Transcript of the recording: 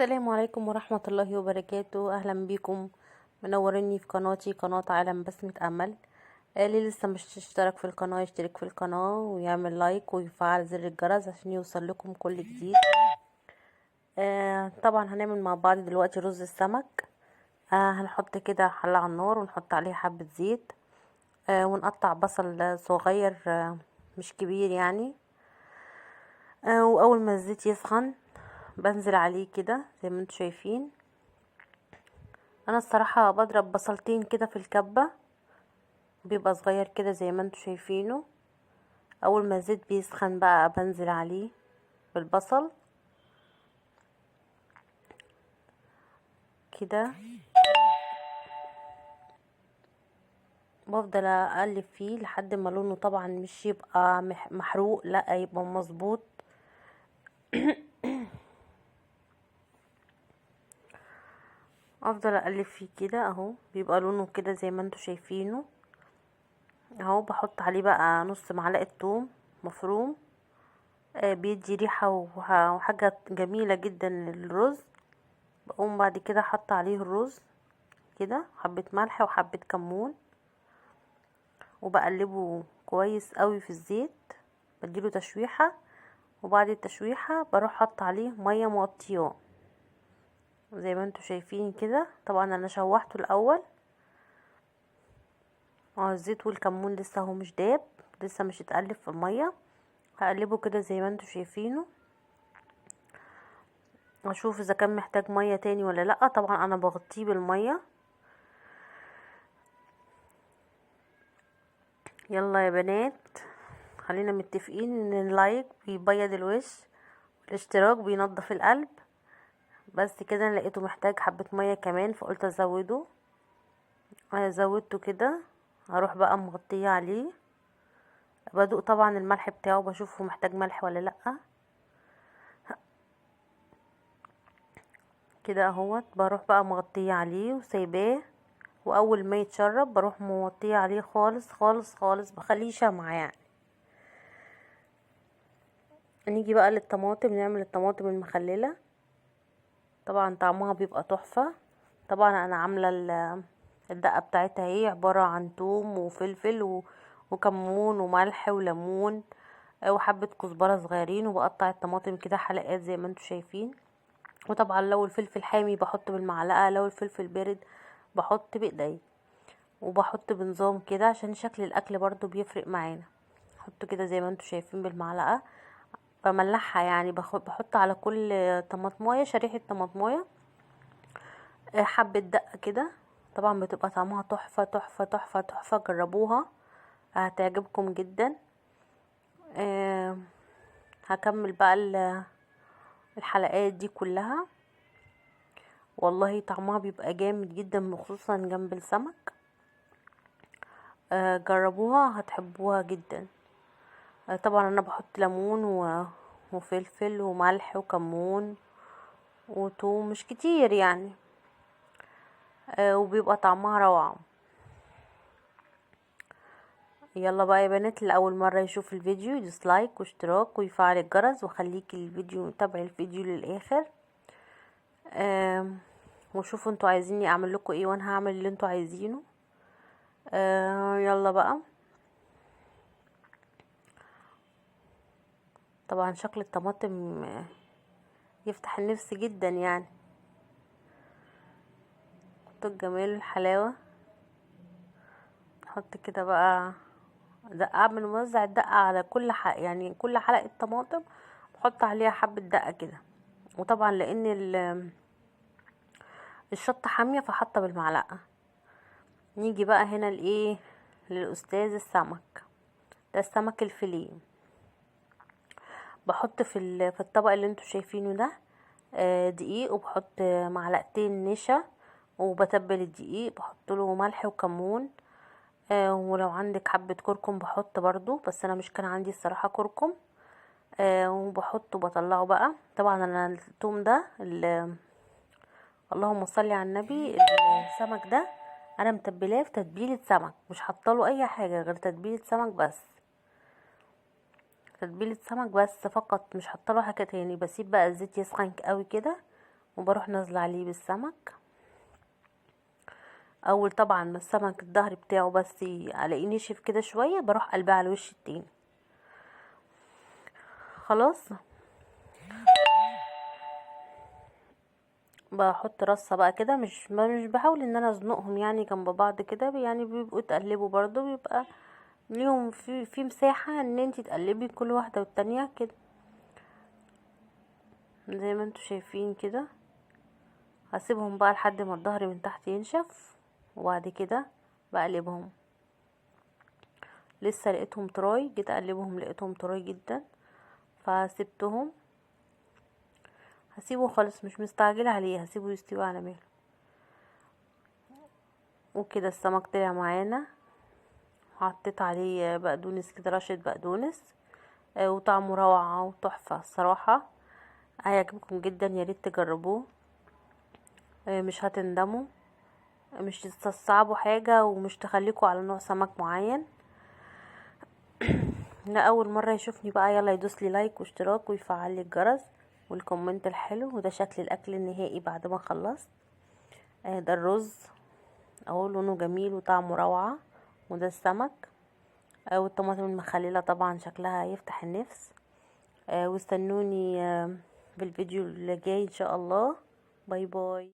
السلام عليكم ورحمة الله وبركاته. أهلا بكم، منوريني في قناتي، قناة عالم بسمة أمل. اللي لسه مش اشترك في القناة يشترك في القناة ويعمل لايك ويفعل زر الجرس عشان يوصل لكم كل جديد. طبعا هنعمل مع بعض دلوقتي رز السمك. هنحط كده حلة على النار ونحط عليه حبة زيت، ونقطع بصل صغير، مش كبير يعني. وأول ما الزيت يسخن بنزل عليه كده زي ما انتوا شايفين. انا الصراحة بضرب بصلتين كده في الكبة، بيبقى صغير كده زي ما انتوا شايفينه. اول ما الزيت بيسخن بقى بنزل عليه بالبصل كده، بفضل اقلب فيه لحد ما لونه طبعا مش يبقى محروق، لا يبقى مظبوط. افضل اقلب فيه كده اهو، بيبقى لونه كده زي ما انتوا شايفينه اهو. بحط عليه بقى نص معلقة توم مفروم، بيدي ريحة وحاجة جميلة جدا للرز. بقوم بعد كده حط عليه الرز كده، حبة ملح وحبة كمون، وبقلبه كويس قوي في الزيت، بديله تشويحة. وبعد التشويحة بروح حط عليه مية مغطياه زي ما انتوا شايفين كده. طبعا انا شوحته الاول، الزيت والكمون لسه هو مش داب، لسه مش اتقلب في المية. هقلبه كده زي ما انتوا شايفينه، اشوف اذا كان محتاج مية تاني ولا لا. طبعا انا بغطيه بالمية. يلا يا بنات، خلينا متفقين ان اللايك بيبيض الوش والاشتراك بينضف القلب. بس كده انا لقيته محتاج حبة مية كمان فقلت ازوده. انا زودته كده، هروح بقى مغطيه عليه. بدوق طبعا الملح بتاعه، بشوفه محتاج ملح ولا لا. كده اهوت، بروح بقى مغطيه عليه وسايباه. واول ما يتشرب بروح موطيه عليه خالص خالص خالص، بخليه شمعة يعني. نيجي بقى للطماطم، نعمل الطماطم المخللة. طبعا طعمها بيبقى تحفة. طبعا انا عاملة الدقة بتاعتها هي عبارة عن توم وفلفل وكمون وملح وليمون، وحبة كزبرة صغيرين، وبقطع الطماطم كده حلقات زي ما انتوا شايفين. وطبعا لو الفلفل حامي بحط بالمعلقة، لو الفلفل بارد بحط بايدي. وبحط بنظام كده عشان شكل الاكل برضو بيفرق معانا. احط كده زي ما انتوا شايفين بالمعلقة، بملحها يعني. بحط على كل طماطمايه شريحة طماطمايه حبة دقة كده. طبعا بتبقى طعمها تحفة تحفة تحفة تحفة، جربوها هتعجبكم جدا. هكمل بقى الحلقات دي كلها. والله طعمها بيبقى جامد جدا، خصوصا جنب السمك. جربوها هتحبوها جدا. طبعا انا بحط ليمون وفلفل وملح وكمون وتوم، مش كتير يعني. وبيبقى طعمها روعة. يلا بقى يا بنات، اللي اول مرة يشوف الفيديو يدوس لايك واشتراك ويفعل الجرس، وخليك الفيديو تابع الفيديو للاخر. وشوفوا انتوا عايزيني اعمل لكم ايه وانا هعمل اللي انتوا عايزينه. يلا بقى. طبعا شكل الطماطم يفتح النفس جدا يعني. الجمال والحلاوة. نحط كده بقى دقة، بنوزع الدقة على كل يعني كل حلقة طماطم بحط عليها حبة دقة كده. وطبعا لان الشطة حامية فحطة بالمعلقة. نيجي بقى هنا لايه، للاستاذ السمك. ده السمك الفيليه. بحط في الطبق اللي انتوا شايفينه ده دقيق، وبحط معلقتين نشا، وبتبل الدقيق بحط له ملح وكمون. ولو عندك حبة كركم بحط برضو، بس انا مش كان عندي الصراحة كركم. وبحطه بطلعه بقى. طبعا انا الثوم ده اللهم صل على النبي، السمك ده انا متبلاه في تتبيله سمك، مش حاطه اي حاجه غير تتبيله سمك بس. تتبيله سمك بس فقط، مش حاطه حاجه تاني. بسيب بقى الزيت يسخن قوي كده، وبروح نازله عليه بالسمك. اول طبعا ما السمك الظهر بتاعه بس الاقيه نشف كده شويه، بروح قلبه على الوش التاني. خلاص بحط رصه بقى كده، مش بحاول ان انا ازنقهم يعني جنب بعض كده، يعني بيبقوا تقلبوا برضو، بيبقى ليهم في مساحه ان انتي تقلبي كل واحده والتانية كده زي ما انتوا شايفين كده. هسيبهم بقى لحد ما الظهر من تحت ينشف، وبعد كده بقلبهم. لسه لقيتهم طراي، جيت اقلبهم لقيتهم طراي جدا، فسبتهم. هسيبه خالص، مش مستعجله عليه، هسيبه يستوي على مهله. وكده السمك طلع معانا. حطيت عليه بقدونس كده، رشه بقدونس، وطعمه روعه وتحفه الصراحه. هيعجبكم جدا، يا ريت تجربوه، مش هتندموا، مش تستصعبوا حاجه، ومش تخليكوا على نوع سمك معين. ده اول مره يشوفني بقى يلا يدوس لي لايك واشتراك ويفعل لي الجرس والكومنت الحلو. وده شكل الاكل النهائي بعد ما خلصت. ده الرز اهو لونه جميل وطعمه روعه، وده السمك، والطماطم المخلله طبعا شكلها يفتح النفس. واستنوني في الفيديو اللي جاي ان شاء الله. باي باي.